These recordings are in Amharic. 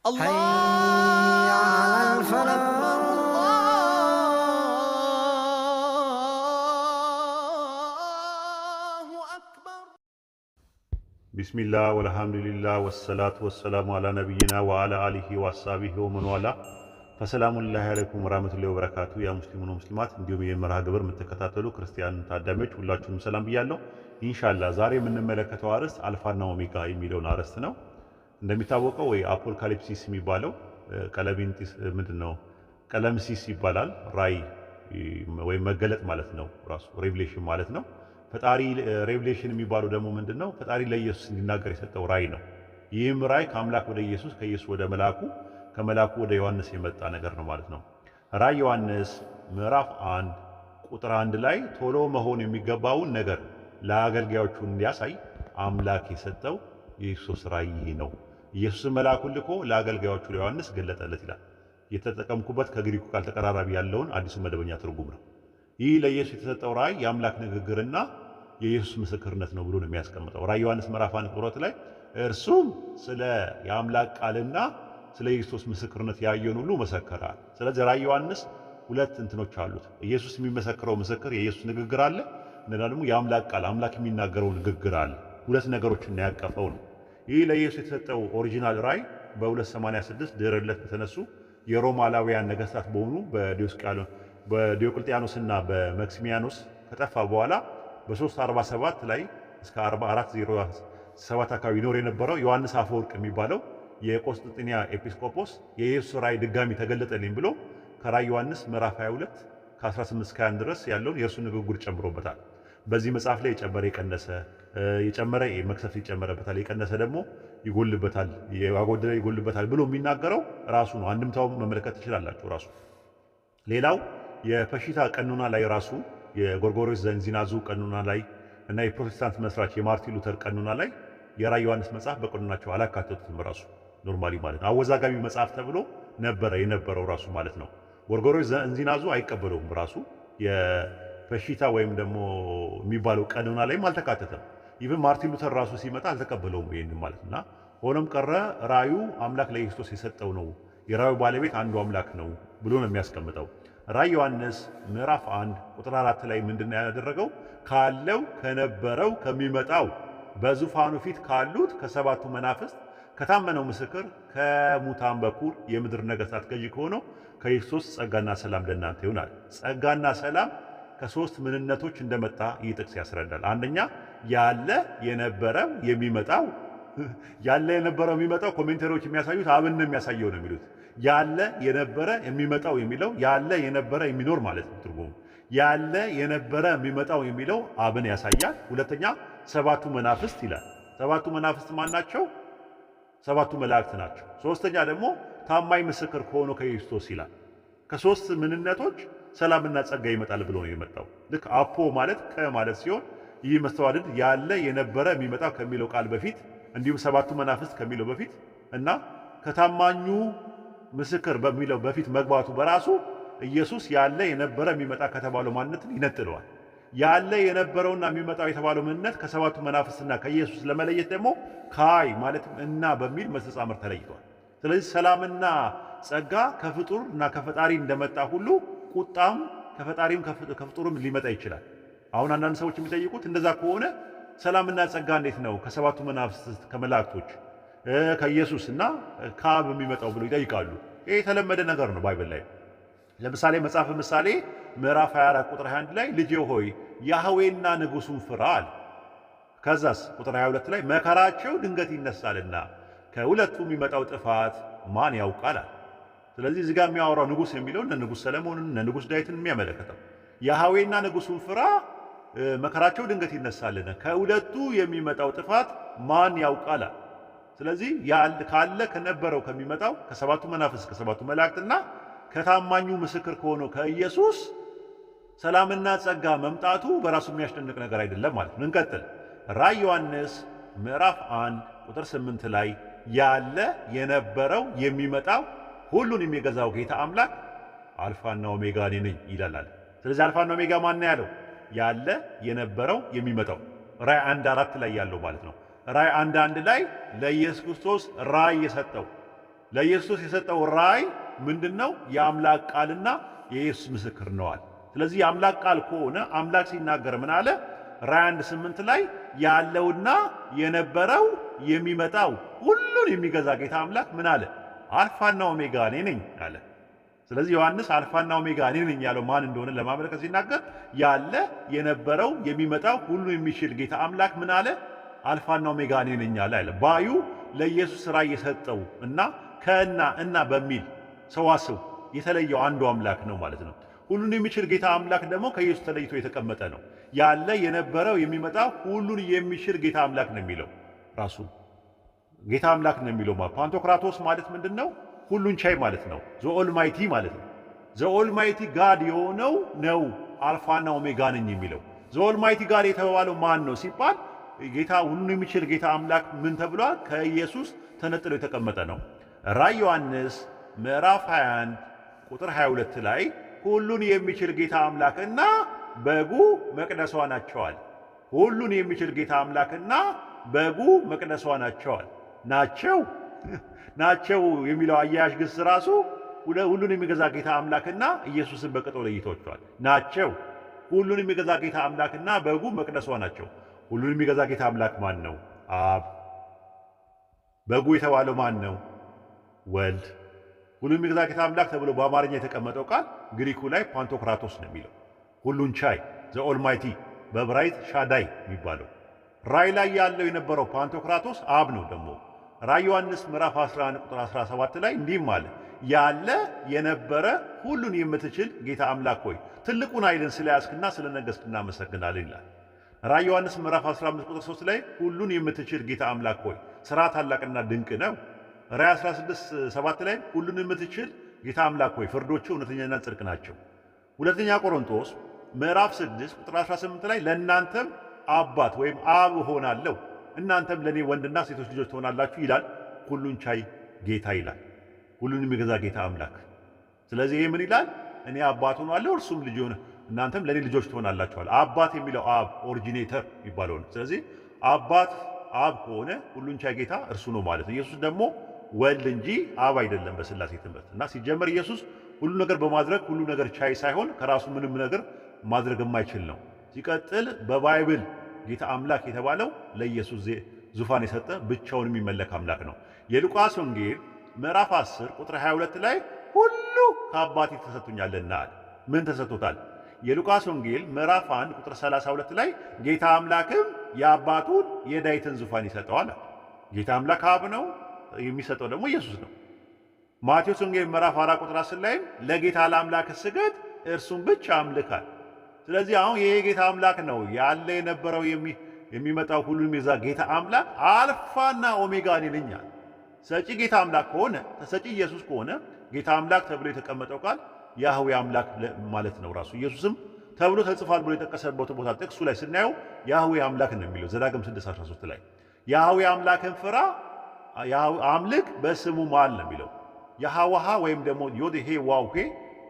الله أكبر الله أكبر. بسم الله والحمد لله والصلاة والسلام على نبينا وعلى آله وصحبه ومن والاه فسلام الله عليكم ورحمة الله وبركاته يا مسلمون ومسلمات እንዲሁም የመርሃ ግብር የምትከታተሉ ክርስቲያን ታዳሚዎች ሁላችሁንም ሰላም ብያለሁ። ኢንሻአላህ ዛሬ የምንመለከተው አርዕስት አልፋና ኦሜጋ የሚለውን አርዕስት ነው። እንደሚታወቀው ወይ አፖካሊፕሲስ የሚባለው ቀለሚንቲስ ምንድነው ቀለምሲስ ይባላል። ራይ ወይ መገለጥ ማለት ነው። ራሱ ሬቨሌሽን ማለት ነው። ፈጣሪ ሬቨሌሽን የሚባለው ደግሞ ምንድነው? ፈጣሪ ለኢየሱስ እንዲናገር የሰጠው ራይ ነው። ይህም ራይ ከአምላክ ወደ ኢየሱስ ከኢየሱስ ወደ መልአኩ ከመልአኩ ወደ ዮሐንስ የመጣ ነገር ነው ማለት ነው። ራይ ዮሐንስ ምዕራፍ 1 ቁጥር 1 ላይ ቶሎ መሆን የሚገባውን ነገር ለአገልጋዮቹ እንዲያሳይ አምላክ የሰጠው የኢየሱስ ራይ ይህ ነው። ኢየሱስ መልአኩን ልኮ ለአገልጋዮቹ ለዮሐንስ ገለጠለት ይላል። የተጠቀምኩበት ከግሪኩ ቃል ተቀራራቢ ያለውን አዲሱ መደበኛ ትርጉም ነው። ይህ ለኢየሱስ የተሰጠው ራይ የአምላክ ንግግርና የኢየሱስ ምስክርነት ነው ብሎ ነው የሚያስቀምጠው። ራይ ዮሐንስ ምዕራፍ 1 ቁጥር 2 ላይ እርሱም ስለ የአምላክ ቃልና ስለ ኢየሱስ ምስክርነት ያየውን ሁሉ መሰከረ። ስለዚህ ራይ ዮሐንስ ሁለት እንትኖች አሉት። ኢየሱስ የሚመሰክረው ምስክር የኢየሱስ ንግግር አለ፣ እና ደግሞ የአምላክ ቃል አምላክ የሚናገረው ንግግር አለ። ሁለት ነገሮችን ያቀፈው ነው። ይህ ለኢየሱስ የተሰጠው ኦሪጂናል ራይ በ286 ድህረ ልደት በተነሱ የሮማላውያን ነገስታት በሆኑ በዲዮቅልጥያኖስና በመክሲሚያኖስ ከጠፋ በኋላ በ347 ላይ እስከ 4407 አካባቢ ይኖር የነበረው ዮሐንስ አፈወርቅ የሚባለው የቆስጥንጥንያ ኤጲስቆጶስ የኢየሱስ ራይ ድጋሚ ተገለጠልኝ ብሎ ከራይ ዮሐንስ ምዕራፍ 22 ከ18 እስከ 21 ድረስ ያለውን የእርሱ ንግግር ጨምሮበታል። በዚህ መጽሐፍ ላይ የጨመረ መክሰፍት ይጨመረበታል፣ የቀነሰ ደግሞ ይጎልበታል፣ ያጎደለ ይጎልበታል ብሎ የሚናገረው ራሱ ነው። አንድምታው መመልከት ትችላላችሁ ራሱ። ሌላው የፈሺታ ቀኖና ላይ ራሱ የጎርጎርዮስ ዘእንዚናዙ ቀኖና ላይ እና የፕሮቴስታንት መስራች የማርቲን ሉተር ቀኖና ላይ የራይ ዮሐንስ መጽሐፍ በቀኖናቸው አላካተቱትም። ራሱ ኖርማሊ ማለት ነው አወዛጋቢ መጽሐፍ ተብሎ የነበረው ራሱ ማለት ነው። ጎርጎርዮስ ዘእንዚናዙ አይቀበለውም። ራሱ የፈሺታ ወይም ደግሞ የሚባለው ቀኖና ላይም አልተካተተም። ኢቭን ማርቲን ሉተር ራሱ ሲመጣ አልተቀበለውም ይሄንን ማለትና ሆኖም ቀረ ራዩ አምላክ ለክርስቶስ የሰጠው ነው፣ የራዩ ባለቤት አንዱ አምላክ ነው ብሎ ነው የሚያስቀምጠው። ራይ ዮሐንስ ምዕራፍ 1 ቁጥር 4 ላይ ምንድነው ያደረገው? ካለው ከነበረው ከሚመጣው በዙፋኑ ፊት ካሉት ከሰባቱ መናፍስት ከታመነው ምስክር ከሙታን በኩር የምድር ነገሥታት ገዢ ከሆነው ከክርስቶስ ጸጋና ሰላም ለእናንተ ይሁናል። ጸጋና ሰላም ከሶስት ምንነቶች እንደመጣ ይህ ጥቅስ ያስረዳል። አንደኛ ያለ የነበረው የሚመጣው ኮሜንተሪዎች የሚያሳዩት አብን ነው የሚያሳየው ነው የሚሉት። ያለ የነበረ የሚመጣው የሚለው ያለ የነበረ የሚኖር ማለት ነው ትርጉሙ። ያለ የነበረ የሚመጣው የሚለው አብን ያሳያል። ሁለተኛ ሰባቱ መናፍስት ይላል። ሰባቱ መናፍስት ማን ናቸው? ሰባቱ መላእክት ናቸው። ሶስተኛ ደግሞ ታማኝ ምስክር ከሆነ ከክርስቶስ ይላል። ከሶስት ምንነቶች ሰላምና ጸጋ ይመጣል ብሎ ነው የመጣው። ልክ አፖ ማለት ከማለት ሲሆን ይህ መስተዋድድ ያለ የነበረ የሚመጣው ከሚለው ቃል በፊት እንዲሁም ሰባቱ መናፍስት ከሚለው በፊት እና ከታማኙ ምስክር በሚለው በፊት መግባቱ በራሱ ኢየሱስ ያለ የነበረ የሚመጣ ከተባለው ማንነትን ይነጥለዋል። ያለ የነበረውና የሚመጣው የተባለው ምንነት ከሰባቱ መናፍስትና ከኢየሱስ ለመለየት ደግሞ ካይ ማለትም እና በሚል መስተጻምር ተለይቷል። ስለዚህ ሰላምና ጸጋ ከፍጡር እና ከፈጣሪ እንደመጣ ሁሉ ቁጣም ከፈጣሪም ከፍጡርም ሊመጣ ይችላል። አሁን አንዳንድ ሰዎች የሚጠይቁት እንደዛ ከሆነ ሰላምና ጸጋ እንዴት ነው ከሰባቱ መናፍስት ከመላእክቶች ከኢየሱስ እና ከአብ የሚመጣው ብሎ ይጠይቃሉ። ይሄ የተለመደ ነገር ነው ባይብል ላይ። ለምሳሌ መጽሐፈ ምሳሌ ምዕራፍ 24 ቁጥር 21 ላይ ልጄ ሆይ ያህዌና ንጉሱን ፍራ አለ። ከዛስ ቁጥር 22 ላይ መከራቸው ድንገት ይነሳልና ከሁለቱ የሚመጣው ጥፋት ማን ያውቃል አለ። ስለዚህ እዚህ ጋር የሚያወራው ንጉስ የሚለው እነ ንጉስ ሰለሞንን እነ ንጉስ ዳዊትን የሚያመለክተው ያህዌና ንጉሱን ፍራ መከራቸው ድንገት ይነሳልና ከሁለቱ የሚመጣው ጥፋት ማን ያውቃል አለ። ስለዚህ ካለ ከነበረው ከሚመጣው ከሰባቱ መናፍስት ከሰባቱ መላእክትና ከታማኙ ምስክር ከሆነው ከኢየሱስ ሰላምና ጸጋ መምጣቱ በራሱ የሚያስደንቅ ነገር አይደለም ማለት ነው። እንቀጥል። ራይ ዮሐንስ ምዕራፍ 1 ቁጥር 8 ላይ ያለ የነበረው የሚመጣው ሁሉን የሚገዛው ጌታ አምላክ አልፋና ኦሜጋ እኔ ነኝ ይላል። ስለዚህ አልፋና ኦሜጋ ማን ነው ያለው? ያለ የነበረው የሚመጣው ራይ 1:4 ላይ ያለው ማለት ነው። ራይ 1:1 ላይ ለኢየሱስ ክርስቶስ ራይ የሰጠው ለኢየሱስ የሰጠው ራእይ ምንድነው? የአምላክ ቃልና የኢየሱስ ምስክር ነዋል። ስለዚህ የአምላክ ቃል ከሆነ አምላክ ሲናገር ምን አለ? ራእይ 1:8 ላይ ያለውና የነበረው የሚመጣው ሁሉን የሚገዛ ጌታ አምላክ ምን አለ? አልፋና ኦሜጋ እኔ ነኝ አለ። ስለዚህ ዮሐንስ አልፋና ኦሜጋ እኔ ነኝ ያለው ማን እንደሆነ ለማመልከት ሲናገር ያለ የነበረው የሚመጣው ሁሉ የሚችል ጌታ አምላክ ምን አለ? አልፋና ኦሜጋ እኔ ነኝ አለ። ባዩ ለኢየሱስ ራእይ የሰጠው እና እና በሚል ሰዋስው የተለየው አንዱ አምላክ ነው ማለት ነው። ሁሉን የሚችል ጌታ አምላክ ደግሞ ከኢየሱስ ተለይቶ የተቀመጠ ነው። ያለ የነበረው የሚመጣው ሁሉን የሚችል ጌታ አምላክ ነው የሚለው ራሱ ጌታ አምላክ ነው የሚለው። ፓንቶክራቶስ ማለት ምንድነው? ሁሉን ቻይ ማለት ነው። ዘኦልማይቲ ማለት ነው። ዘኦልማይቲ ጋድ የሆነው ነው አልፋና ኦሜጋ ነኝ የሚለው። ዘኦልማይቲ ጋድ የተባለው ማን ነው ሲባል ጌታ ሁሉን የሚችል ጌታ አምላክ ምን ተብሏል? ከኢየሱስ ተነጥሎ የተቀመጠ ነው። ራእይ ዮሐንስ ምዕራፍ 21 ቁጥር 22 ላይ ሁሉን የሚችል ጌታ አምላክና በጉ መቅደሷ ናቸዋል። ሁሉን የሚችል ጌታ አምላክና በጉ መቅደሷ ናቸዋል። ናቸው የሚለው አያያዥ ግስ ራሱ ሁሉን የሚገዛ ጌታ አምላክና ኢየሱስን በቅጦ ለይተዋቸዋል። ናቸው ሁሉን የሚገዛ ጌታ አምላክና በጉ መቅደሷ ናቸው። ሁሉን የሚገዛ ጌታ አምላክ ማን ነው? አብ። በጉ የተባለው ማን ነው? ወልድ። ሁሉን የሚገዛ ጌታ አምላክ ተብሎ በአማርኛ የተቀመጠው ቃል ግሪኩ ላይ ፓንቶክራቶስ ነው የሚለው ሁሉን ቻይ ዘኦልማይቲ፣ በዕብራይስጥ ሻዳይ የሚባለው። ራእይ ላይ ያለው የነበረው ፓንቶክራቶስ አብ ነው። ደግሞ ራእይ ዮሐንስ ምዕራፍ 11 ቁጥር 17 ላይ እንዲህም አለ ያለ የነበረ ሁሉን የምትችል ጌታ አምላክ ሆይ ትልቁን ኃይልን ስለያዝክና ስለነገስክ እናመሰግናለን ይላል። ራእይ ዮሐንስ ምዕራፍ 15 ቁጥር 3 ላይ ሁሉን የምትችል ጌታ አምላክ ሆይ ሥራ ታላቅና ድንቅ ነው። ራእይ 16:7 ላይ ሁሉን የምትችል ጌታ አምላክ ሆይ ፍርዶቹ እውነተኛና ጽድቅ ናቸው። ሁለተኛ ቆሮንቶስ ምዕራፍ 6 ቁጥር 18 ላይ ለእናንተም አባት ወይም አብ እሆናለሁ እናንተም ለእኔ ወንድና ሴቶች ልጆች ትሆናላችሁ ይላል። ሁሉን ቻይ ጌታ ይላል። ሁሉን የሚገዛ ጌታ አምላክ። ስለዚህ ይህ ምን ይላል? እኔ አባት ሆናለሁ እርሱም ልጅ ሆነ እናንተም ለእኔ ልጆች ትሆናላችኋል። አባት የሚለው አብ ኦሪጂኔተር የሚባለው ነው። ስለዚህ አባት አብ ከሆነ ሁሉን ቻይ ጌታ እርሱ ነው ማለት ነው። ኢየሱስ ደግሞ ወልድ እንጂ አብ አይደለም በሥላሴ ትምህርት። እና ሲጀመር ኢየሱስ ሁሉ ነገር በማድረግ ሁሉ ነገር ቻይ ሳይሆን ከራሱ ምንም ነገር ማድረግ የማይችል ነው። ሲቀጥል በባይብል ጌታ አምላክ የተባለው ለኢየሱስ ዙፋን የሰጠ ብቻውን የሚመለክ አምላክ ነው። የሉቃስ ወንጌል ምዕራፍ 10 ቁጥር 22 ላይ ሁሉ ከአባቴ ተሰጥቶኛልና አለ። ምን ተሰጥቶታል? የሉቃስ ወንጌል ምዕራፍ 1 ቁጥር 32 ላይ ጌታ አምላክም የአባቱን የዳዊትን ዙፋን ይሰጠዋል። ጌታ አምላክ አብ ነው፣ የሚሰጠው ደግሞ ኢየሱስ ነው። ማቴዎስ ወንጌል ምዕራፍ 4 ቁጥር 10 ላይ ለጌታ ለአምላክ ስገድ እርሱን ብቻ አምልካል። ስለዚህ አሁን ይሄ ጌታ አምላክ ነው ያለ የነበረው የሚመጣው ሁሉ የሚገዛ ጌታ አምላክ አልፋና ኦሜጋ ነኝ። ሰጪ ጌታ አምላክ ከሆነ ተሰጪ ኢየሱስ ከሆነ ጌታ አምላክ ተብሎ የተቀመጠው ቃል ያህዌ አምላክ ማለት ነው። ራሱ ኢየሱስም ተብሎ ተጽፏል ብሎ የጠቀሰበት ቦታ ጥቅሱ ላይ ስናየው ያህዌ አምላክ ነው የሚለው ዘዳግም 6:13 ላይ ያህዌ አምላክን ፍራ አምልክ በስሙ ማል ነው የሚለው። ያሃዋሃ ወይም ደግሞ ዮዴሄ ዋውሄ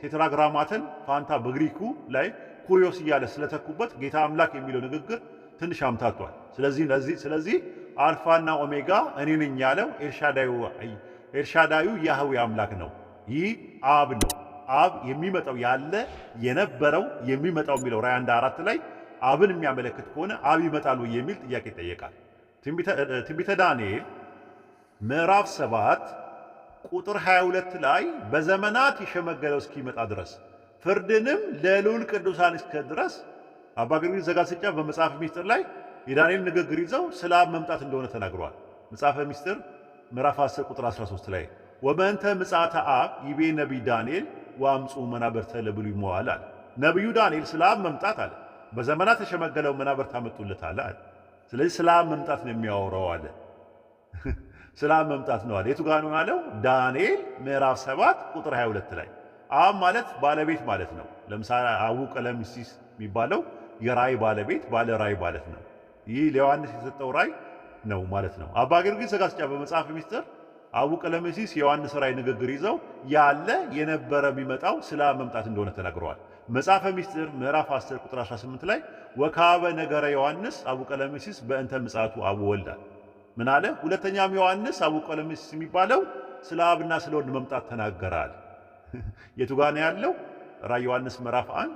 ቴትራግራማትን ፋንታ በግሪኩ ላይ ኩሪዮስ እያለ ስለተኩበት ጌታ አምላክ የሚለው ንግግር ትንሽ አምታቷል። ስለዚህ አልፋና ኦሜጋ እኔ ነኝ ያለው ኤልሻዳዩ ያህዌ አምላክ ነው። ይህ አብ ነው። አብ የሚመጣው ያለ የነበረው የሚመጣው የሚለው ራእይ 1:4 ላይ አብን የሚያመለክት ከሆነ አብ ይመጣል የሚል ጥያቄ ይጠየቃል። ትንቢተ ዳንኤል ምዕራፍ 7 ቁጥር 22 ላይ በዘመናት የሸመገለው እስኪመጣ ድረስ ፍርድንም ለልዑል ቅዱሳን እስከ ድረስ አባ ጊዮርጊስ ዘጋስጫ በመጽሐፈ ምስጢር ላይ የዳንኤል ንግግር ይዘው ስለ አብ መምጣት እንደሆነ ተናግሯል። መጽሐፈ ምስጢር ምዕራፍ 10 ቁጥር 13 ላይ ወበእንተ ምጽአተ አብ ይቤ ነቢይ ዳንኤል ወአምፁ መናብርተ ለብሉይ መዋዕል አለ። ነቢዩ ዳንኤል ስለ አብ መምጣት አለ በዘመናት የሸመገለው መናብርት አመጡለታል አለ። ስለዚህ ስለ አብ መምጣት ነው የሚያወራው አለ። ስለ አብ መምጣት ነው አለ። የቱ ጋር ነው ያለው? ዳንኤል ምዕራፍ 7 ቁጥር 22 ላይ አብ ማለት ባለቤት ማለት ነው። ለምሳሌ አቡ ቀለምሲስ የሚባለው የራእይ ባለቤት ባለ ራእይ ማለት ነው። ይህ ለዮሐንስ የተሰጠው ራእይ ነው ማለት ነው። አባ ጊዮርጊስ ዘጋስጫ በመጽሐፈ ምስጢር አቡ ቀለምሲስ የዮሐንስ ራእይ ንግግር ይዘው ያለ የነበረ የሚመጣው ስለ አብ መምጣት እንደሆነ ተናግረዋል። መጽሐፈ ምስጢር ምዕራፍ 10 ቁጥር 18 ላይ ወካበ ነገረ ዮሐንስ አቡ ቀለምሲስ በእንተ ምጽአቱ አቡ ወልዳ ምን አለ? ሁለተኛም ዮሐንስ አቡ ቀለምሲስ የሚባለው ስለ አብና ስለ ወልድ መምጣት ተናገራል። የቱ ጋር ነው ያለው? ራዕይ ዮሐንስ ምዕራፍ 1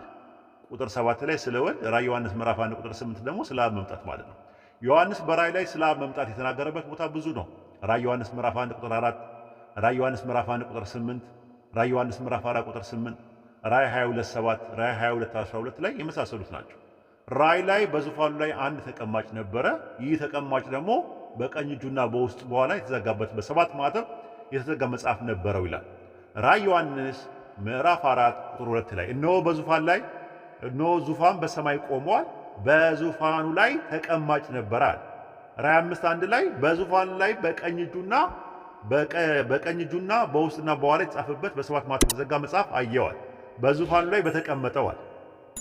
ቁጥር 7 ላይ ስለ ወልድ፣ ራዕይ ዮሐንስ ምዕራፍ 1 ቁጥር 8 ደግሞ ስለ አብ መምጣት ማለት ነው። ዮሐንስ በራዕይ ላይ ስለ አብ መምጣት የተናገረበት ቦታ ብዙ ነው። ራዕይ ዮሐንስ ምዕራፍ 1 ቁጥር 4፣ ራዕይ ዮሐንስ ምዕራፍ 1 ቁጥር 8፣ ራዕይ ዮሐንስ ምዕራፍ 4 ቁጥር 8፣ ራዕይ 22 7፣ ራዕይ 22 12 ላይ የመሳሰሉት ናቸው። ራዕይ ላይ በዙፋኑ ላይ አንድ ተቀማጭ ነበረ። ይህ ተቀማጭ ደግሞ በቀኝ እጁና በውስጥ በኋላ የተዘጋበት በሰባት ማዕተብ የተዘጋ መጽሐፍ ነበረው ይላል። ራዕይ ዮሐንስ ምዕራፍ 4 ቁጥር 2 ላይ እነሆ ዙፋን በሰማይ ቆሟል፣ በዙፋኑ ላይ ተቀማጭ ነበራል። ራዕይ 5 1 ላይ በዙፋኑ ላይ በቀኝ እጁና በውስጥና በኋላ የተጻፈበት በሰባት ማዕተብ የተዘጋ መጽሐፍ አየዋል፣ በዙፋኑ ላይ በተቀመጠዋል።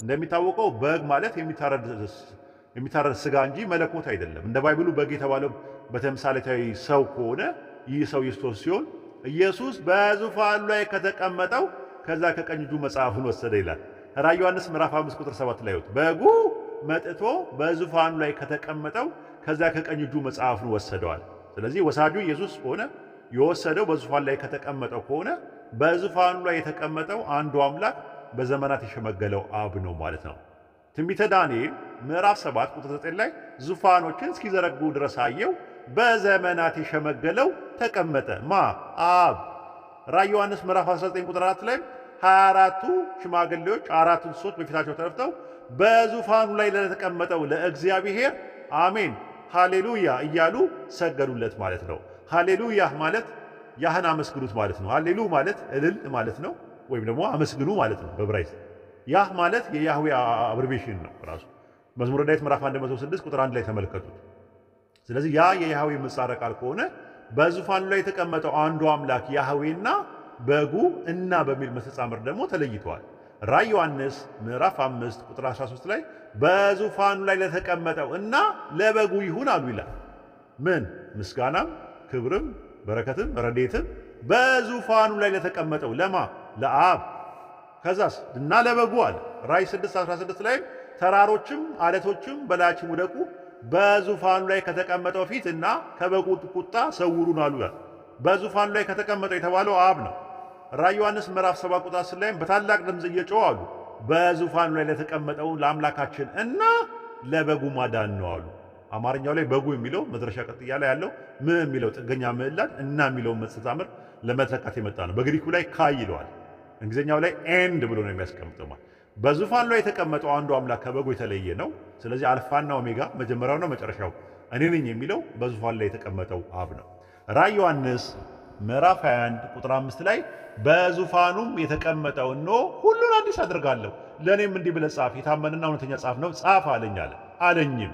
እንደሚታወቀው በግ ማለት የሚታረድ ስጋ እንጂ መለኮት አይደለም። እንደ ባይብሉ በግ የተባለው በተምሳሌታዊ ሰው ከሆነ ይህ ሰው ክርስቶስ ሲሆን ኢየሱስ በዙፋኑ ላይ ከተቀመጠው ከዛ ከቀኝ እጁ መጽሐፉን ወሰደ ይላል። ራዕይ ዮሐንስ ምዕራፍ 5 ቁጥር 7 ላይ በጉ መጥቶ በዙፋኑ ላይ ከተቀመጠው ከዛ ከቀኝ እጁ መጽሐፉን ወሰደዋል። ስለዚህ ወሳጁ ኢየሱስ ከሆነ የወሰደው በዙፋኑ ላይ ከተቀመጠው ከሆነ በዙፋኑ ላይ የተቀመጠው አንዱ አምላክ በዘመናት የሸመገለው አብ ነው ማለት ነው። ትንቢተ ዳንኤል ምዕራፍ 7 ቁጥር 9 ላይ ዙፋኖችን እስኪዘረጉ ድረስ አየው፣ በዘመናት የሸመገለው ተቀመጠ። አብ። ራዕይ ዮሐንስ ምዕራፍ 19 ቁጥር 4 ላይ 24ቱ ሽማግሌዎች አራቱ እንስሶች በፊታቸው ተደፍተው በዙፋኑ ላይ ለተቀመጠው ለእግዚአብሔር አሜን ሃሌሉያ እያሉ ሰገዱለት ማለት ነው። ሃሌሉያ ማለት ያህን አመስግኑት ማለት ነው። ሃሌሉ ማለት እልል ማለት ነው፣ ወይም ደግሞ አመስግኑ ማለት ነው በዕብራይስጥ። ያህ ማለት የያህዌ አብሪቬሽን ነው ራሱ። መዝሙረ ዳዊት ምዕራፍ 106 ቁጥር 1 ላይ ተመልከቱት። ስለዚህ ያ የያህዌ ምህጻረ ቃል ከሆነ በዙፋኑ ላይ የተቀመጠው አንዱ አምላክ ያህዌና በጉ እና በሚል መስተጻምር ደግሞ ተለይተዋል። ራዕይ ዮሐንስ ምዕራፍ 5 ቁጥር 13 ላይ በዙፋኑ ላይ ለተቀመጠው እና ለበጉ ይሁን አሉ ይላል። ምን ምስጋናም ክብርም በረከትም ረድኤትም በዙፋኑ ላይ ለተቀመጠው ለአብ ከዛስ እና ለበጉ አለ። ራዕይ 6:16 ላይ ተራሮችም አለቶችም በላያችን ውደቁ በዙፋኑ ላይ ከተቀመጠው ፊት እና ከበጉ ቁጣ ሰውሩን አሉ። በዙፋኑ ላይ ከተቀመጠው የተባለው አብ ነው። ራዕይ ዮሐንስ ምዕራፍ 7 ቁጥር 10 ላይ በታላቅ ድምፅ እየጮሁ አሉ በዙፋኑ ላይ ለተቀመጠው ለአምላካችን እና ለበጉ ማዳን ነው አሉ። አማርኛው ላይ በጉ የሚለው መድረሻ ቀጥያ ላይ ያለው የሚለው ጥገኛ ምዕላድ እና የሚለው መስተጻምር ለመተካት የመጣ ነው። በግሪኩ ላይ ካይ ይለዋል። እንግሊዝኛው ላይ ኤንድ ብሎ ነው የሚያስቀምጠው። በዙፋኑ ላይ የተቀመጠው አንዱ አምላክ ከበጉ የተለየ ነው። ስለዚህ አልፋና ኦሜጋ መጀመሪያውና መጨረሻው እኔ ነኝ የሚለው በዙፋኑ ላይ የተቀመጠው አብ ነው። ራዕይ ዮሐንስ ምዕራፍ 21 ቁጥር 5 ላይ በዙፋኑም የተቀመጠው እነሆ ሁሉን አዲስ አድርጋለሁ፣ ለእኔም እንዲህ ብለህ ጻፍ፣ የታመንና እውነተኛ ጻፍ ነው፣ ጻፍ አለኝ አለ። አለኝም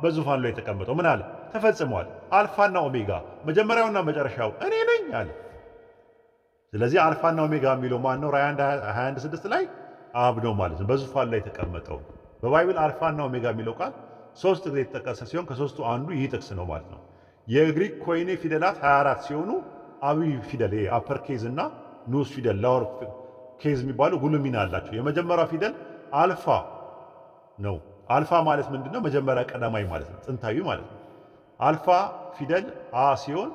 በዙፋኑ ላይ የተቀመጠው ምን አለ? ተፈጽሟል። አልፋና ኦሜጋ መጀመሪያውና መጨረሻው እኔ ነኝ አለ። ስለዚህ አልፋና ኦሜጋ የሚለው ማን ነው? ራዕይ 21:6 ላይ አብ ነው ማለት ነው፣ በዙፋኑ ላይ የተቀመጠው። በባይብል አልፋና ኦሜጋ የሚለው ቃል 3 ጊዜ የተጠቀሰ ሲሆን ከሶስቱ አንዱ ይህ ጥቅስ ነው ማለት ነው። የግሪክ ኮይኔ ፊደላት 24 ሲሆኑ አብይ ፊደል አፐር ኬዝ እና ኑስ ፊደል ላወር ኬዝ የሚባሉ ጉልህ ሚና አላቸው። የመጀመሪያው ፊደል አልፋ ነው። አልፋ ማለት ምንድነው? መጀመሪያ ቀዳማዊ ማለት ነው፣ ጥንታዊ ማለት ነው። አልፋ ፊደል አ ሲሆን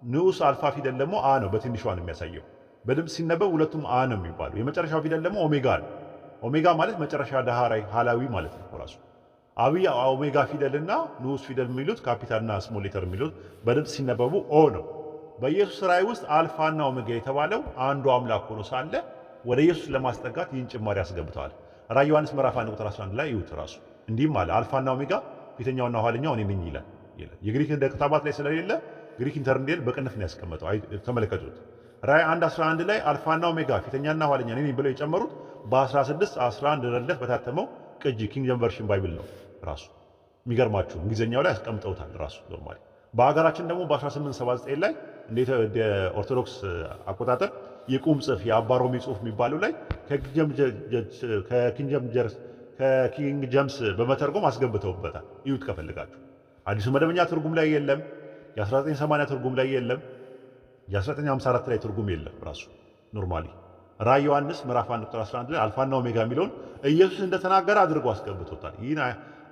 ንዑስ አልፋ ፊደል ደግሞ አ ነው፣ በትንሿ ነው የሚያሳየው። በድምፅ ሲነበብ ሁለቱም አ ነው የሚባሉ። የመጨረሻው ፊደል ደግሞ ኦሜጋ ነው። ኦሜጋ ማለት መጨረሻ ዳህራዊ ሐላዊ ማለት ነው ራሱ። አብይ ኦሜጋ ፊደልና ንዑስ ፊደል የሚሉት ካፒታልና ስሞል ሌተር የሚሉት በድምፅ ሲነበቡ ኦ ነው። በኢየሱስ ራእይ ውስጥ አልፋና ኦሜጋ የተባለው አንዱ አምላክ ሆኖ ሳለ ወደ ኢየሱስ ለማስጠጋት ይህን ጭማሪ አስገብተዋል። ራዕይ ዮሐንስ ምዕራፍ 1 ቁጥር 11 ላይ ይሁት ራሱ እንዲህም አለ፣ አልፋና ኦሜጋ ፊተኛውና ኋለኛው እኔ ነኝ ይላል። የግሪክ ደቅታባት ላይ ስለሌለ ግሪክ ኢንተርኔል በቅንፍ ነው ያስቀመጠው። ተመለከቱት። ራዕይ 1:11 ላይ አልፋና ኦሜጋ ፊተኛና ኋለኛ እኔ ነኝ ብለው የጨመሩት በ16:11 ረድፍ በታተመው ቅጂ ኪንግ ጄምስ ቨርሽን ባይብል ነው ራሱ። የሚገርማችሁ እንግሊዝኛው ላይ ያስቀምጠውታል ራሱ ኖርማሊ። በሀገራችን ደግሞ በ1879 ላይ እንዴት ኦርቶዶክስ አቆጣጠር የቁም ጽፍ የአባሮሚ ጽሁፍ የሚባለው ላይ ከኪንግ ጀምስ በመተርጎም አስገብተውበታል። ይሁት ከፈልጋችሁ። አዲሱ መደበኛ ትርጉም ላይ የለም። የ1980 ትርጉም ላይ የለም። የ1954 ላይ ትርጉም የለም ራሱ ኖርማሊ። ራዕይ ዮሐንስ ምዕራፍ 1 ቁጥር 11 ላይ አልፋና ኦሜጋ የሚለውን ኢየሱስ እንደተናገረ አድርጎ አስገብቶታል። ይህን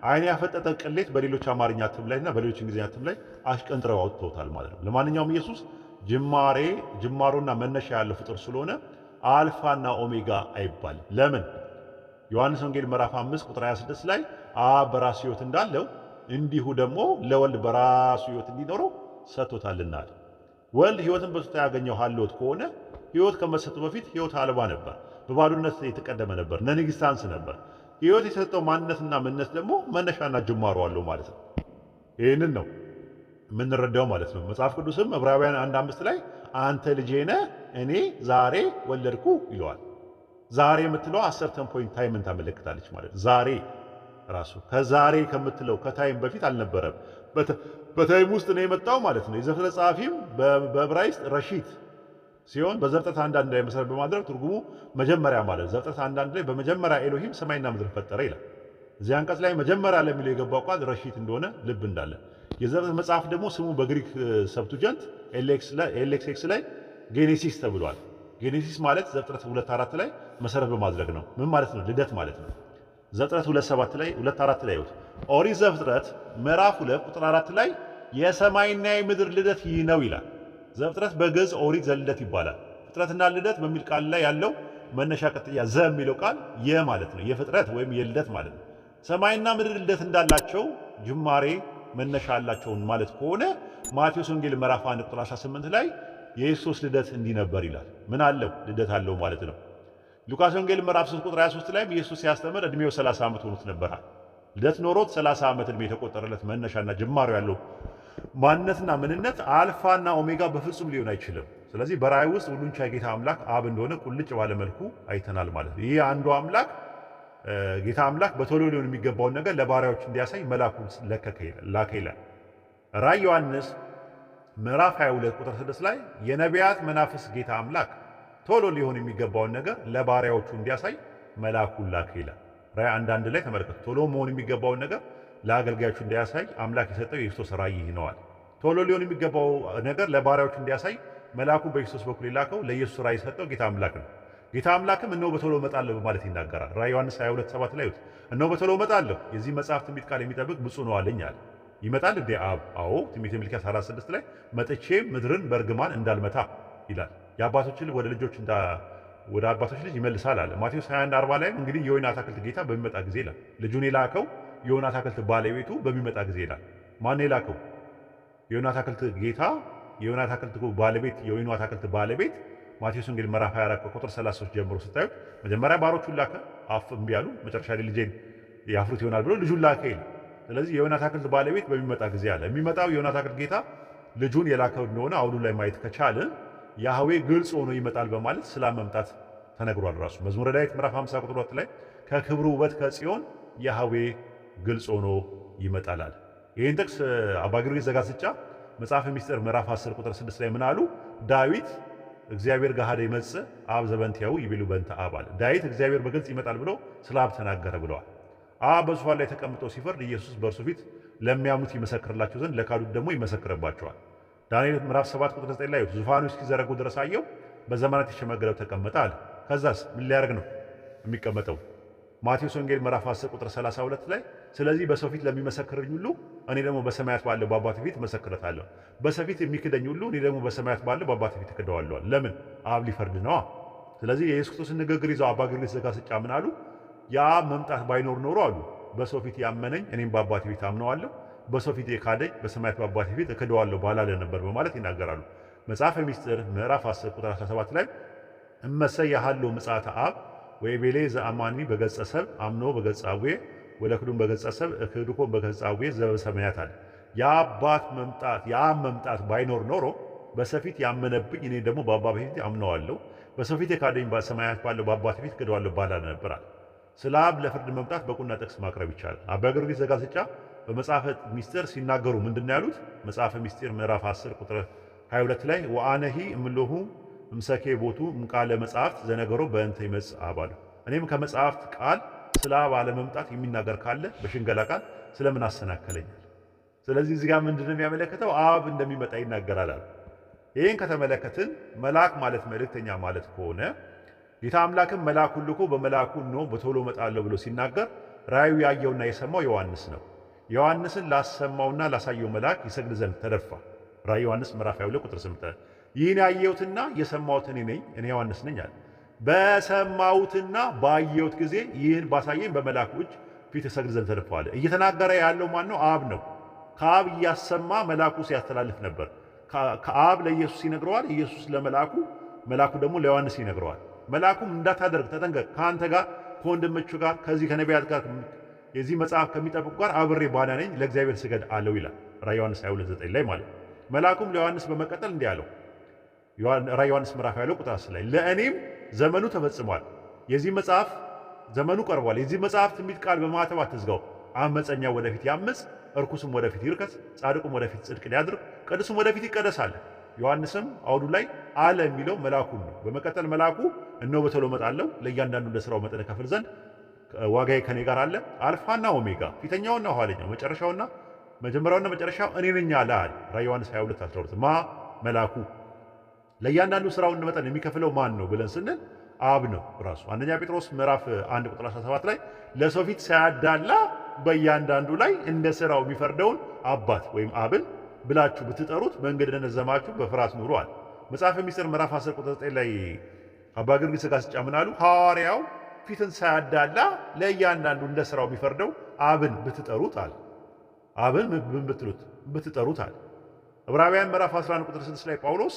አይን ያፈጠጠ ቅሌት በሌሎች አማርኛ እትም ላይና በሌሎች እንግሊዝኛ እትም ላይ አሽቀንጥረው አውጥተውታል ማለት ነው። ለማንኛውም ኢየሱስ ጅማሮና መነሻ ያለው ፍጡር ስለሆነ አልፋና ኦሜጋ አይባልም። ለምን? ዮሐንስ ወንጌል ምዕራፍ 5 ቁጥር 26 ላይ አብ በራሱ ሕይወት እንዳለው እንዲሁ ደግሞ ለወልድ በራሱ ሕይወት እንዲኖረው ሰጥቶታልና። ወልድ ሕይወትን በስጦታ ያገኘው ሀልዎት ከሆነ ሕይወት ከመሰጠቱ በፊት ሕይወት አልባ ነበር፣ በባዶነት የተቀደመ ነበር፣ ነንግሥታንስ ነበር። ሕይወት የሰጠው ማንነትና ምንነት ደግሞ መነሻና ጅማሮ አለው ማለት ነው። ይህንን ነው የምንረዳው ማለት ነው። መጽሐፍ ቅዱስም ዕብራውያን 1:5 ላይ አንተ ልጄ ነህ እኔ ዛሬ ወለድኩ ይለዋል። ዛሬ የምትለው አሰርተን ፖይንት ታይምን ታመለክታለች ማለት ዛሬ ራሱ ከዛሬ ከምትለው ከታይም በፊት አልነበረም፣ በታይም ውስጥ ነው የመጣው ማለት ነው። የዘፍጥረት ጸሐፊም በዕብራይስጥ ረሺት ሲሆን በዘፍጥረት 1:1 ላይ መሰረት በማድረግ ትርጉሙ መጀመሪያ ማለት ዘፍጥረት 1:1 ላይ በመጀመሪያ ኤሎሂም ሰማይና ምድር ፈጠረ ይላል። እዚህ አንቀጽ ላይ መጀመሪያ ለሚለው የገባው ቃል ረሺት እንደሆነ ልብ እንዳለ። የዘፍጥረት መጽሐፍ ደግሞ ስሙ በግሪክ ሰብቱጀንት ኤልኤክስኤክስ ላይ ጌኔሲስ ተብሏል። ጌኔሲስ ማለት ዘፍጥረት 2:4 ላይ መሰረት በማድረግ ነው። ምን ማለት ነው? ልደት ማለት ነው። ዘፍጥረት 2:4 ላይ ይወት ኦሪት ዘፍጥረት ምዕራፍ 2 ቁጥር 4 ላይ የሰማይና የምድር ልደት ይህ ነው ይላል። ዘፍጥረት በግዕዝ ኦሪት ዘልደት ይባላል። ፍጥረትና ልደት በሚል ቃል ላይ ያለው መነሻ ቅጥያ ዘ የሚለው ቃል ማለት ነው፣ የፍጥረት ወይም የልደት ማለት ነው። ሰማይና ምድር ልደት እንዳላቸው ጅማሬ መነሻ አላቸውን ማለት ከሆነ ማቴዎስ ወንጌል ምዕራፍ 1 ቁጥር 18 ላይ የኢየሱስ ልደት እንዲህ ነበር ይላል። ምን አለው? ልደት አለው ማለት ነው። ሉቃስ ወንጌል ምዕራፍ 3 ቁጥር 23 ላይ ኢየሱስ ሲያስተምር እድሜው 30 ዓመት ሆኖት ነበር። ልደት ኖሮት 30 ዓመት እድሜ የተቆጠረለት መነሻና ጅማሬ ያለው ማንነትና ምንነት አልፋና ኦሜጋ በፍጹም ሊሆን አይችልም። ስለዚህ በራእይ ውስጥ ሁሉን ቻይ ጌታ አምላክ አብ እንደሆነ ቁልጭ ባለ መልኩ አይተናል ማለት ነው። ይህ አንዱ አምላክ ጌታ አምላክ በቶሎ ሊሆን የሚገባውን ነገር ለባሪያዎች እንዲያሳይ መልአኩን ላከ ይላል። ራእይ ዮሐንስ ምዕራፍ 22 ቁጥር 6 ላይ የነቢያት መናፍስ ጌታ አምላክ ቶሎ ሊሆን የሚገባውን ነገር ለባሪያዎቹ እንዲያሳይ መልአኩን ላከ ይላል። ራእይ 1:1 ላይ ተመልከቱ። ቶሎ መሆን የሚገባውን ነገር ለአገልጋዮቹ እንዲያሳይ አምላክ የሰጠው የክርስቶስ ራእይ ነዋል። ቶሎ ሊሆን የሚገባው ነገር ለባሪያዎቹ እንዲያሳይ መልአኩ በክርስቶስ በኩል የላከው ለኢየሱስ ራእይ የሰጠው ጌታ አምላክ ነው። ጌታ አምላክም እነሆ በቶሎ እመጣለሁ በማለት ይናገራል። ራእይ ዮሐንስ 22:7 ላይ እነሆ በቶሎ እመጣለሁ የዚህ መጽሐፍ ትንቢት ቃል የሚጠብቅ ብፁዕ ነው አለኝ አለ። ይመጣል እንዴ? አብ አዎ። ትንቢተ ሚልክያስ 4:6 ላይ መጥቼ ምድርን በእርግማን እንዳልመታ ይላል። የአባቶችን ወደ ልጆች ወደ አባቶች ልጅ ይመልሳል አለ። ማቴዎስ 21:40 ላይ እንግዲህ የወይን አታክልት ጌታ በሚመጣ ጊዜ ይላል። ልጁን የላከው የወይን አታክልት ባለቤቱ በሚመጣ ጊዜ ይላል። ማን የላከው? የወይን አታክልት ጌታ፣ የወይን አታክልት ባለቤት፣ የወይኑ አታክልት ባለቤት ማቴዎስ ወንጌል ምዕራፍ 24 ቁጥር 33 ጀምሮ ስታዩት መጀመሪያ ባሮቹን ላከ፣ አፍ እምቢ አሉ። መጨረሻ ላይ ልጄን ያፍሩት ይሆናል ብሎ ልጁን ላከ ይላል። ስለዚህ የወይን አታክልት ባለቤት በሚመጣ ጊዜ አለ። የሚመጣው የወይን አታክልት ጌታ ልጁን የላከው እንደሆነ አውዱ ላይ ማየት ከቻለ ያህዌ ግልጽ ሆኖ ይመጣል በማለት ስለ መምጣት ተነግሯል። ራሱ መዝሙረ ዳዊት ምዕራፍ 50 ቁጥር 2 ላይ ከክብሩ ውበት ከጽዮን ያህዌ ግልጽ ሆኖ ይመጣላል። ይህን ጥቅስ አባ ጊዮርጊስ ዘጋስጫ መጽሐፈ ሚስጥር ምዕራፍ 10 ቁጥር 6 ላይ ምን አሉ? ዳዊት እግዚአብሔር ገሃደ ይመጽእ አብ ዘበንቲያው ይቤሉ በእንተ አብ አለ። ዳዊት እግዚአብሔር በግልጽ ይመጣል ብሎ ስለ አብ ተናገረ ብለዋል። አብ በዙፋን ላይ ተቀምጦ ሲፈርድ ኢየሱስ በእርሱ ፊት ለሚያምኑት ይመሰክርላቸው ዘንድ ለካዱት ደግሞ ይመሰክርባቸዋል። ዳንኤል ምዕራፍ 7 ቁጥር 9 ላይ ዙፋኑ እስኪዘረጉ ድረስ አየው፣ በዘመናት የሸመገለው ተቀመጠ አለ። ከዛስ ምን ሊያደርግ ነው የሚቀመጠው? ማቴዎስ ወንጌል ምዕራፍ 10 ቁጥር 32 ላይ ስለዚህ በሰው ፊት ለሚመሰክርኝ ሁሉ እኔ ደግሞ በሰማያት ባለው በአባቴ ፊት መሰክረታለሁ፣ በሰው ፊት የሚክደኝ ሁሉ እኔ ደግሞ በሰማያት ባለው በአባቴ ፊት እክደዋለሁ። ለምን? አብ ሊፈርድ ነዋ። ስለዚህ የኢየሱስ ክርስቶስን ንግግር ይዘው አባ ጊዮርጊስ ዘጋስጫ ምን አሉ? ያ መምጣት ባይኖር ኖሮ አሉ በሰው ፊት ያመነኝ እኔም በአባቴ ፊት አምነዋለሁ፣ በሰው ፊት የካደኝ በሰማያት በአባቴ ፊት እክደዋለሁ ባላለ ነበር በማለት ይናገራሉ። መጽሐፈ ሚስጥር ምዕራፍ 10 ቁጥር 17 ላይ እመሰይ ያሃሎ ምጽአተ አብ ወይቤሌ ዘአማኒ በገጸ ሰብ አምኖ በገጸ አቡዬ ወለክዱም በገጸ ሰብ እክድኮም በገጸ አቡዬ ዘበሰማያት አለ። የአባት መምጣት የአብ መምጣት ባይኖር ኖሮ በሰው ፊት ያመነብኝ እኔ ደግሞ በአባቴ ፊት አምነዋለሁ፣ በሰው ፊት የካደኝ በሰማያት ባለው በአባቴ ፊት እክደዋለሁ ባላለ ነበር አለ። ስለ አብ ለፍርድ መምጣት በቁና ጥቅስ ማቅረብ ይቻላል። አባ ጊዮርጊስ ዘጋስጫ በመጽሐፈ ሚስጥር ሲናገሩ ምንድን ያሉት? መጽሐፈ ሚስጥር ምዕራፍ 10 ቁጥር 22 ላይ ወአነሂ እምሎሁ እምሰኬ ቦቱ እምቃለ መጽሐፍት ዘነገሮ በእንተ ይመጽእ አብ አለ። እኔም ከመጽሐፍት ቃል ስለ አብ አለመምጣት የሚናገር ካለ በሽንገላ ቃል ስለምን አሰናከለኛል? ስለዚህ እዚህ ጋር ምንድን ነው የሚያመለክተው? አብ እንደሚመጣ ይናገራል አለ። ይህን ከተመለከትን መልአክ ማለት መልእክተኛ ማለት ከሆነ ጌታ አምላክም መልአኩን ልኮ በመልአኩ ነው በቶሎ እመጣለሁ ብሎ ሲናገር ራእዩ ያየውና የሰማው ዮሐንስ ነው። ዮሐንስን ላሰማውና ላሳየው መልአክ ይሰግድ ዘንድ ተደፋ። ራእይ ዮሐንስ ምዕራፍ 22 ቁጥር 8 ይህን ያየሁትና የሰማሁት እኔ ነኝ፣ እኔ ዮሐንስ ነኝ አለ። በሰማሁትና ባየሁት ጊዜ ይህን ባሳየኝ በመልአኩ እጅ ፊት እሰግድ ዘንድ ተደፋዋለሁ። እየተናገረ ያለው ማን ነው? አብ ነው። ከአብ እያሰማ መልአኩ ሲያስተላልፍ ነበር። ከአብ ለኢየሱስ ይነግረዋል፣ ኢየሱስ ለመልአኩ፣ መልአኩ ደግሞ ለዮሐንስ ይነግረዋል። መልአኩም እንዳታደርግ ተጠንቀቅ፣ ከአንተ ጋር ከወንድሞቹ ጋር ከዚህ ከነቢያት ጋር የዚህ መጽሐፍ ከሚጠብቁ ጋር አብሬ ባሪያ ነኝ፣ ለእግዚአብሔር ስገድ አለው ይላል ራዕየ ዮሐንስ 22:9 ላይ ማለት። መልአኩም ለዮሐንስ በመቀጠል እንዲህ አለው ራዕየ ዮሐንስ ምዕራፍ ያለው ቁጥር 10 ላይ ለእኔም ዘመኑ ተፈጽሟል፣ የዚህ መጽሐፍ ዘመኑ ቀርቧል። የዚህ መጽሐፍ ትንቢት ቃል በማኅተም አትዝጋው። አመፀኛው ወደፊት ያምፅ፣ እርኩስም ወደፊት ይርከስ፣ ጻድቁም ወደፊት ጽድቅን ያድርግ፣ ቅዱስም ወደፊት ይቀደስ አለ። ዮሐንስም አውዱ ላይ አለ የሚለው መልአኩን ነው። በመቀጠል መልአኩ እነሆ በቶሎ እመጣለሁ፣ ለእያንዳንዱ እንደ ሥራው መጠን እከፍል ዘንድ ዋጋዬ ከኔ ጋር አለ። አልፋና ኦሜጋ ፊተኛውና ኋለኛው መጨረሻውና መጀመሪያውና መጨረሻው እኔ ነኝ አለ። ራዕየ ዮሐንስ 22:12 ማ መልአኩ ለእያንዳንዱ ሥራውን መጠን የሚከፍለው ማን ነው ብለን ስንል አብ ነው ራሱ። አንደኛ ጴጥሮስ ምዕራፍ 1 ቁጥር 17 ላይ ለሰው ፊት ሳያዳላ በእያንዳንዱ ላይ እንደ ሥራው የሚፈርደውን አባት ወይም አብን ብላችሁ ብትጠሩት በእንግድነት ዘመናችሁ በፍርሃት ኑሩ አለ። መጽሐፈ ሚስጥር ምዕራፍ 10 ቁጥር 9 ላይ አባ ጊዮርጊስ ዘጋስጫ ምን አሉ? ሐዋርያው ፊትን ሳያዳላ ለእያንዳንዱ እንደ ሥራው የሚፈርደው አብን ብትጠሩት አለ። አብን ብትጠሩት አለ። ዕብራውያን ምዕራፍ 11 ቁጥር 6 ላይ ጳውሎስ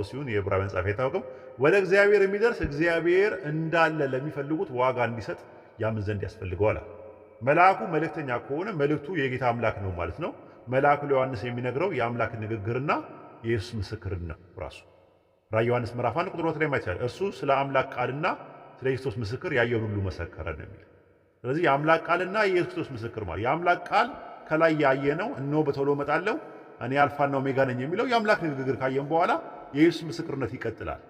ሲሆን የዕብራውያን ጻፊ አይታወቅም፣ ወደ እግዚአብሔር የሚደርስ እግዚአብሔር እንዳለ ለሚፈልጉት ዋጋ እንዲሰጥ ያምን ዘንድ ያስፈልገዋል። መልአኩ መልእክተኛ ከሆነ መልእክቱ የጌታ አምላክ ነው ማለት ነው። መልአኩ ለዮሐንስ የሚነግረው የአምላክን ንግግርና የኢየሱስ ምስክርን ነው ራሱ። ራዕየ ዮሐንስ ምዕራፍ 1 ቁጥር 2 ላይ ማየት ይቻላል። እርሱ ስለ አምላክ ቃልና ስለ ኢየሱስ ምስክር ያየውን ሁሉ መሰከረ ነው የሚል። ስለዚህ የአምላክ ቃልና የኢየሱስ ክርስቶስ ምስክር ማለት የአምላክ ቃል ከላይ ያየነው እነሆ በቶሎ እመጣለሁ እኔ አልፋና ኦሜጋ ነኝ የሚለው የአምላክ ንግግር ካየን በኋላ የኢየሱስ ምስክርነት ይቀጥላል።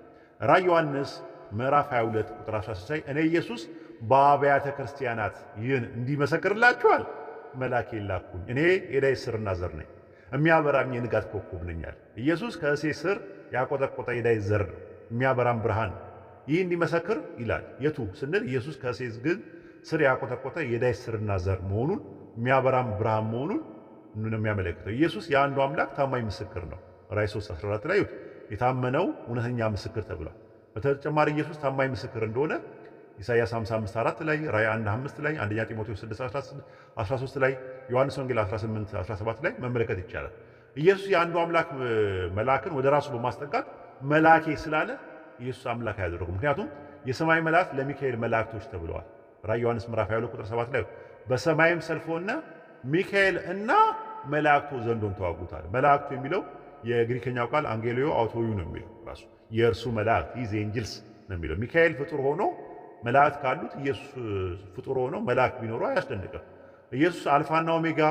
ራዕየ ዮሐንስ ምዕራፍ 22 ቁጥር 16 ላይ እኔ ኢየሱስ በአብያተ ክርስቲያናት ይህን እንዲመሰክርላችኋል መልአኬን ላኩኝ። እኔ የዳዊት ሥርና ዘር ነኝ፣ የሚያበራም የንጋት ኮከብ ነኛል። ኢየሱስ ከእሴይ ሥር ያቆጠቆጠ የዳዊት ዘር ነው፣ የሚያበራም ብርሃን ነው። ይህ እንዲመሰክር ይላል። የቱ ስንል ኢየሱስ ከእሴይ ግን ሥር ያቆጠቆጠ የዳዊት ሥርና ዘር መሆኑን የሚያበራም ብርሃን መሆኑን ነው የሚያመለክተው። ኢየሱስ የአንዱ አምላክ ታማኝ ምስክር ነው። ራዕይ 3:14 ላይ የታመነው እውነተኛ ምስክር ተብሏል። በተጨማሪ ኢየሱስ ታማኝ ምስክር እንደሆነ ኢሳይያስ 55:4 ላይ፣ ራዕይ 1:5 ላይ፣ አንደኛ ጢሞቴዎስ 6:13 ላይ፣ ዮሐንስ ወንጌል 18:17 ላይ መመለከት ይቻላል። ኢየሱስ የአንዱ አምላክ መልአክን ወደ ራሱ በማስጠጋት መልአኬ ስላለ ኢየሱስ አምላክ አያደረጉም። ምክንያቱም የሰማይ መላእክት ለሚካኤል መላእክቶች ተብለዋል። ራዕይ ዮሐንስ ምዕራፍ 22 ቁጥር 7 ላይ በሰማይም ሰልፍ ሆነ ሚካኤል እና መላእክቱ ዘንዶን ተዋጉታል። መላእክቱ የሚለው የግሪከኛው ቃል አንጌሊዮ አውቶዩ ነው የሚለው ራሱ የእርሱ መላእክት ኢዝ ኤንጅልስ ነው የሚለው። ሚካኤል ፍጡር ሆኖ መላእክት ካሉት ኢየሱስ ፍጡር ሆኖ መላእክት ቢኖሩ አያስደንቅም። ኢየሱስ አልፋና ኦሜጋ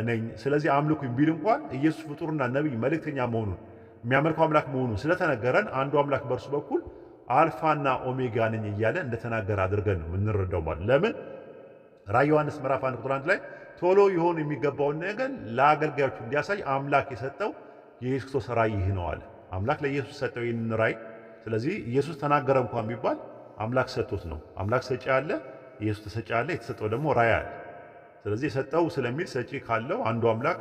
ነኝ ስለዚህ አምልኩኝ ቢል እንኳን ኢየሱስ ፍጡርና ነቢይ መልእክተኛ መሆኑን የሚያመልከው አምላክ መሆኑን ስለተነገረን አንዱ አምላክ በእርሱ በኩል አልፋና ኦሜጋ ነኝ እያለ እንደተናገረ አድርገን ነው የምንረዳው ማለት። ለምን ራዕይ ዮሐንስ ምዕራፍ 1 ቁጥር 1 ላይ ቶሎ ይሆን የሚገባውን ነገር ለአገልጋዮቹ እንዲያሳይ አምላክ የሰጠው የኢየሱስ ክርስቶስ ራዕይ ይህ ነው አለ። አምላክ ለኢየሱስ ሰጠው ይህን ራዕይ። ስለዚህ ኢየሱስ ተናገረ እንኳን ቢባል አምላክ ሰጥቶት ነው። አምላክ ሰጪ አለ፣ ኢየሱስ ተሰጪ አለ፣ የተሰጠው ደግሞ ራዕይ አለ። ስለዚህ የሰጠው ስለሚል ሰጪ ካለው አንዱ አምላክ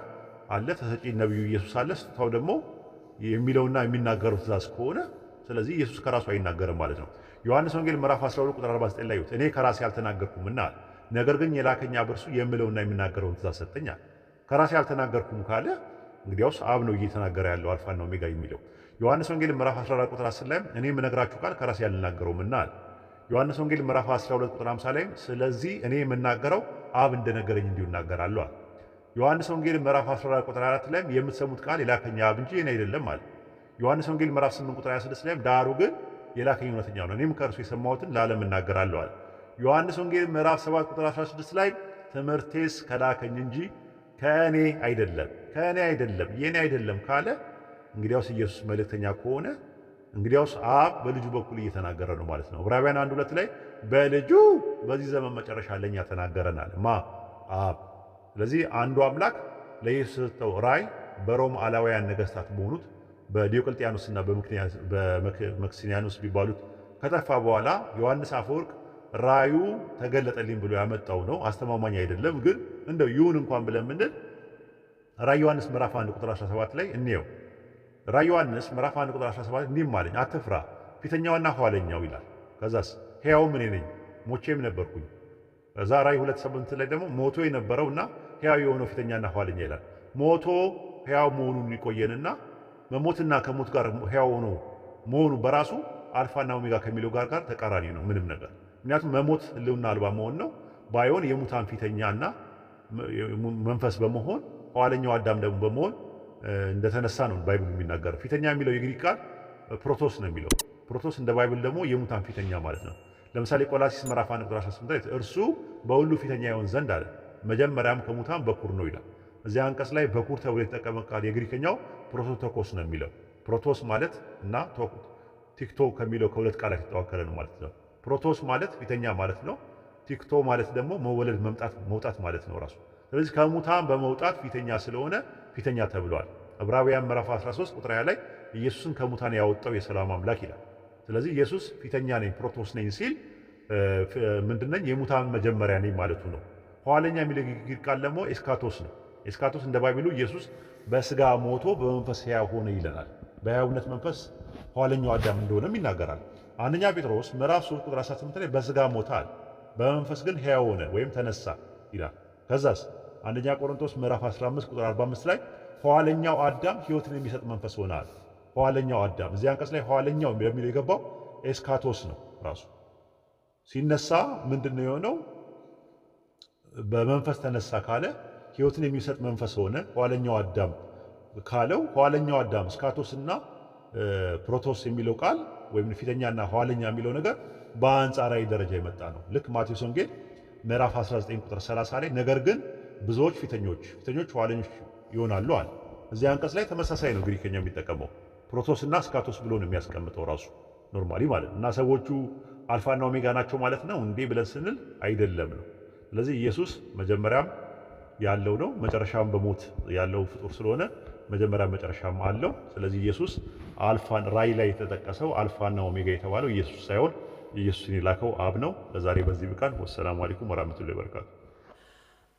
አለ፣ ተሰጪ ነቢዩ ኢየሱስ አለ፣ ስጦታው ደግሞ የሚለውና የሚናገረው ትእዛዝ ከሆነ ስለዚህ ኢየሱስ ከራሱ አይናገርም ማለት ነው። ዮሐንስ ወንጌል ምዕራፍ 12 ቁጥር 49 ላይ እኔ ከራሴ አልተናገርኩምና አለ፣ ነገር ግን የላከኝ አብ እርሱ የምለውና የሚናገረውን ትእዛዝ ሰጠኛል። ከራሴ አልተናገርኩም ካለ እንግዲያውስ አብ ነው እየተናገረ ያለው አልፋና ኦሜጋ የሚለው። ዮሐንስ ወንጌል ምዕራፍ 14 ቁጥር 10 ላይ እኔ የምነግራችሁ ቃል ከራሴ አልናገረውምና አለ። ዮሐንስ ወንጌል ምዕራፍ 12 ቁጥር 50 ላይ ስለዚህ እኔ የምናገረው አብ እንደነገረኝ እንዲሁ እናገራለሁ አለ። ዮሐንስ ወንጌል ምዕራፍ 14 ቁጥር 4 ላይ የምትሰሙት ቃል የላከኝ አብ እንጂ እኔ አይደለም አለ። ዮሐንስ ወንጌል ምዕራፍ 8 ቁጥር 26 ላይ ዳሩ ግን የላከኝ እውነተኛ ነው፣ እኔም ከእርሱ የሰማሁትን ለዓለም እናገራለሁ አለ። ዮሐንስ ወንጌል ምዕራፍ 7 ቁጥር 16 ላይ ትምህርቴስ ከላከኝ እንጂ ከእኔ አይደለም የኔ አይደለም ካለ እንግዲያውስ ኢየሱስ መልእክተኛ ከሆነ እንግዲያውስ አብ በልጁ በኩል እየተናገረ ነው ማለት ነው። ዕብራውያን 1:2 ላይ በልጁ በዚህ ዘመን መጨረሻ ለኛ ተናገረናል አብ። ስለዚህ አንዱ አምላክ ለኢየሱስ የሰጠው ራዕይ በሮም አላውያን ነገስታት በሆኑት በዲዮቅልጥያኖስና በመክሲኒያኖስ ቢባሉት ከጠፋ በኋላ ዮሐንስ አፈወርቅ ራእዩ ተገለጠልኝ ብሎ ያመጣው ነው። አስተማማኝ አይደለም፣ ግን እንደው ይሁን እንኳን ብለን ምንድን ራዕይ ዮሐንስ ምዕራፍ 1 ቁጥር 17 ላይ እንየው። ራዕይ ዮሐንስ ምዕራፍ 1 ቁጥር 17 እንዲህም አለኝ አትፍራ ፊተኛውና ኋለኛው ይላል። ከዛስ ሕያውም እኔ ነኝ ሞቼም ነበርኩኝ። ከዛ ራዕይ 2:8 ላይ ደግሞ ሞቶ የነበረውና ሕያው የሆነው ፊተኛና ኋለኛ ይላል። ሞቶ ሕያው መሆኑን ይቆየንና መሞትና ከሞት ጋር ሕያው ሆኖ መሆኑ በራሱ አልፋና ኦሜጋ ከሚለው ጋር ተቃራኒ ነው ምንም ነገር። ምክንያቱም መሞት ህልውና አልባ መሆን ነው። ባይሆን የሙታን ፊተኛና መንፈስ በመሆን ኋለኛው አዳም ደግሞ በመሆን እንደተነሳ ነው ባይብል የሚናገረው። ፊተኛ የሚለው የግሪክ ቃል ፕሮቶስ ነው የሚለው። ፕሮቶስ እንደ ባይብል ደግሞ የሙታን ፊተኛ ማለት ነው። ለምሳሌ ቆላሲስ ምዕራፍ 1 ቁጥር 18 ላይ እርሱ በሁሉ ፊተኛ ይሆን ዘንድ አለ መጀመሪያም ከሙታን በኩር ነው ይላል። እዚያ አንቀጽ ላይ በኩር ተብሎ የተጠቀመ ቃል የግሪከኛው ፕሮቶቶኮስ ነው የሚለው። ፕሮቶስ ማለት እና ቲክቶ ከሚለው ከሁለት ቃላት የተዋቀረ ነው ማለት ነው። ፕሮቶስ ማለት ፊተኛ ማለት ነው። ቲክቶ ማለት ደግሞ መወለድ መውጣት ማለት ነው ራሱ። ስለዚህ ከሙታን በመውጣት ፊተኛ ስለሆነ ፊተኛ ተብሏል። ዕብራውያን ምዕራፍ 13 ቁጥር 20 ላይ ኢየሱስን ከሙታን ያወጣው የሰላም አምላክ ይላል። ስለዚህ ኢየሱስ ፊተኛ ነኝ ፕሮቶስ ነኝ ሲል ምንድነኝ የሙታን መጀመሪያ ነኝ ማለቱ ነው። ኋለኛ የሚለው ግሪክ ቃል ደግሞ ኤስካቶስ ነው። ኤስካቶስ እንደ ባይብሉ ኢየሱስ በስጋ ሞቶ በመንፈስ ሕያው ሆነ ይለናል። በሕያውነት መንፈስ ኋለኛው አዳም እንደሆነም ይናገራል። አንደኛ ጴጥሮስ ምዕራፍ 3 ቁጥር 18 ላይ በስጋ ሞታል በመንፈስ ግን ሕያው ሆነ ወይም ተነሳ ይላል። ከዛስ አንደኛ ቆሮንቶስ ምዕራፍ 15 ቁጥር 45 ላይ ኋለኛው አዳም ሕይወትን የሚሰጥ መንፈስ ሆናል። ኋለኛው አዳም እዚህ አንቀጽ ላይ ኋለኛው የሚለው የገባው ኤስካቶስ ነው። ራሱ ሲነሳ ምንድነው የሆነው? በመንፈስ ተነሳ ካለ ሕይወትን የሚሰጥ መንፈስ ሆነ። ኋለኛው አዳም ካለው ኋለኛው አዳም ስካቶስና ፕሮቶስ የሚለው ቃል ወይም ፊተኛና ኋለኛ የሚለው ነገር በአንጻራዊ ደረጃ የመጣ ነው። ልክ ማቴዎስ ወንጌል ምዕራፍ 19 ቁጥር 30 ላይ ነገር ግን ብዙዎች ፊተኞች ኋለኞች ይሆናሉ አለ። እዚህ አንቀጽ ላይ ተመሳሳይ ነው ግሪከኛ የሚጠቀመው ፕሮቶስና ስካቶስ ብሎ ነው የሚያስቀምጠው ራሱ ኖርማሊ ማለት እና ሰዎቹ አልፋና ኦሜጋ ናቸው ማለት ነው እንዴ ብለን ስንል አይደለም ነው። ስለዚህ ኢየሱስ መጀመሪያም ያለው ነው መጨረሻም በሞት ያለው ፍጡር ስለሆነ መጀመሪያም መጨረሻም አለው። ስለዚህ ኢየሱስ አልፋን ራዕይ ላይ የተጠቀሰው አልፋና ኦሜጋ የተባለው ኢየሱስ ሳይሆን ኢየሱስን የላከው አብ ነው። ለዛሬ በዚህ ብቃን። ወሰላሙ አለይኩም ወራህመቱላሂ ወበረካቱ።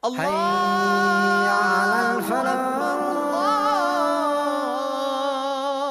حي على الفلاح